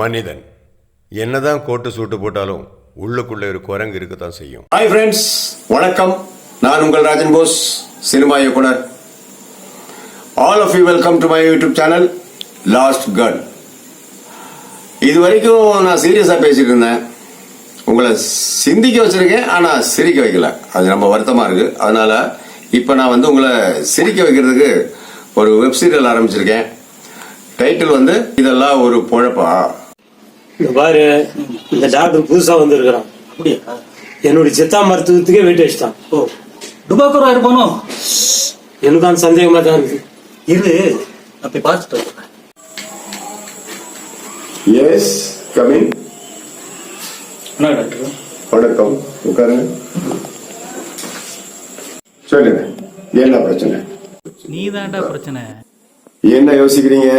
மனிதன் என்னதான் கோட்டு சூட்டு போட்டாலும் உள்ளுக்குள்ள ஒரு குரங்கு இருக்கத்தான் செய்யும். ஹாய் ஃப்ரெண்ட்ஸ், வணக்கம். நான் உங்கள் ராஜன் போஸ், சினிமா இயக்குனர். All of you welcome to my YouTube channel last gun. இது வரைக்கும் நான் சீரியஸா பேசிட்டு இருந்தேன், உங்களை சிந்திக்க வச்சிருக்கேன், ஆனா சிரிக்க வைக்கல. அது ரொம்ப வருத்தமா இருக்கு. அதனால இப்ப நான் உங்களை சிரிக்க வைக்கிறதுக்கு ஒரு வெப் சீரியல் ஆரம்பிச்சிருக்கேன். டைட்டில் இதெல்லாம் ஒரு பொழப்பா. பாரு, இந்த டாக்டர் புதுசா வந்திருக்கிறான். அப்படியா? என்னுடைய சித்தா மருத்துவத்துக்கே வெயிட் வச்சுட்டான். ஓ, துபாக்கூரா இருப்பானோ? எனக்கும் சந்தேகமா தான் இருக்கு. இரு, அப்படி பார்த்துட்டு. Yes, coming. என்ன டாக்டர்? வணக்கம், உட்காருங்க. சொல்லுங்க, என்ன பிரச்சனை? நீ தான்டா பிரச்சனை. என்ன யோசிக்கிறீங்க?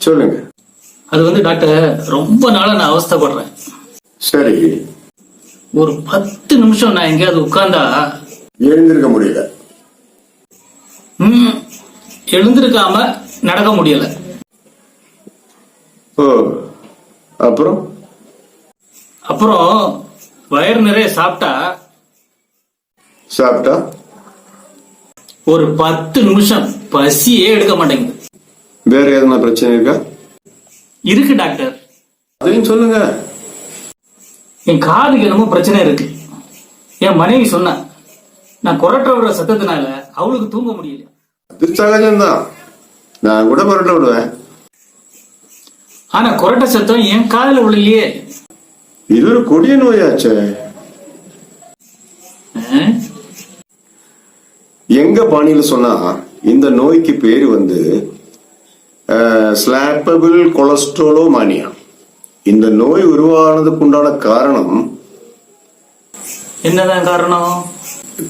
சொல்லுங்க. அது டாக்டர், ரொம்ப நாளா நான் அவஸ்தைப்படுறேன். சரி, ஒரு 10 நிமிஷம் நான் எங்கேயாவது உட்கார்ந்தா எழுந்திருக்க முடியல. எழுந்திருக்காம நடக்க முடியல. ஓ, அப்புறம் வயிறு நிறைய சாப்பிட்டா ஒரு 10 நிமிஷம் பசியே எடுக்க மாட்டேங்குது. வேற எதனா பிரச்சனை இருக்கா? இருக்கு டாக்டர். அதையும் சொல்லுங்க. என் காதுக்கு என்னமோ பிரச்சனை இருக்கு. என் மனைவி சொன்ன, நான் கொரட்டை விடுற சத்தத்தினால அவளுக்கு தூங்க முடியல. அது சகஜம்தான், நான் கூட கொரட்டை விடுவேன். ஆனா கொரட்டை சத்தம் என் காதுல விழலையே. இது ஒரு கொடிய நோயாச்சே. எங்க பாணியில சொன்னா இந்த நோய்க்கு பேரு ஸ்லாப்பபிள் கொலஸ்ட்ரோலோமானியா. இந்த நோய் உருவானதுக்கு உண்டான காரணம் என்னதான் காரணம்?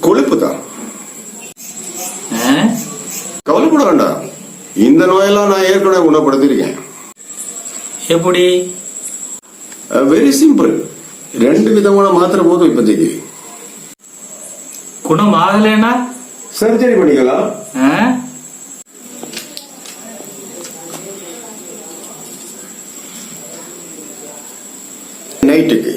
கொழுப்பு தான். கவலைப்பட வேண்டாம், இந்த நோயெல்லாம் நான் ஏற்கனவே குணப்படுத்திருக்கேன். எப்படி? Very simple. 2 விதமான மாத்திரை போதும். இப்போதைக்கு குணம் ஆகலைன்னா சர்ஜரி பண்ணிக்கலாம். நைட்டுக்கு,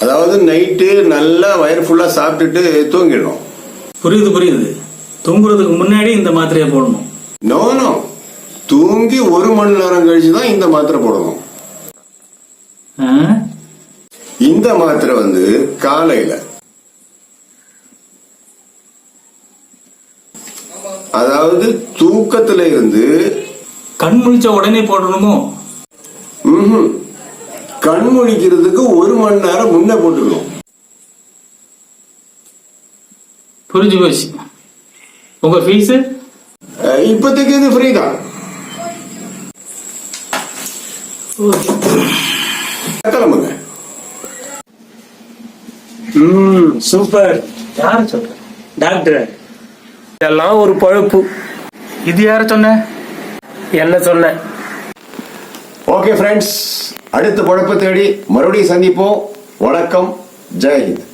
அதாவது நைட்டு நல்லா வயிறு ஃபுல்லா சாப்பிட்டுட்டு தூங்கிடணும். புரியுது. தூங்குறதுக்கு முன்னாடி இந்த மாத்திரையை போடணும்? நோ, தூங்கி 1 மணி நேரம் கழிச்சுதான் இந்த மாத்திரை போடணும். இந்த மாத்திரை காலையில, அதாவது தூக்கத்துல இருந்து கண் முழிச்ச உடனே போடணுமோ? கண் முழிக்கிறதுக்கு 1 மணி நேரம் முன்ன போட்டுக்கணும். புரிஞ்சு போச்சு. உங்க ஃபீஸ்? இப்போதைக்கு இது ஃப்ரீ தான். கிளம்புங்க. சூப்பர். யார சொல்ற? டாக்டர், இதெல்லாம் ஒரு பழப்பு. இது யார சொன்ன? என்ன சொன்ன? ஓகே ஃப்ரெண்ட்ஸ், அடுத்த பழப்பு தேடி மறுபடியும் சந்திப்போம். வணக்கம், ஜெய் ஹிந்த்.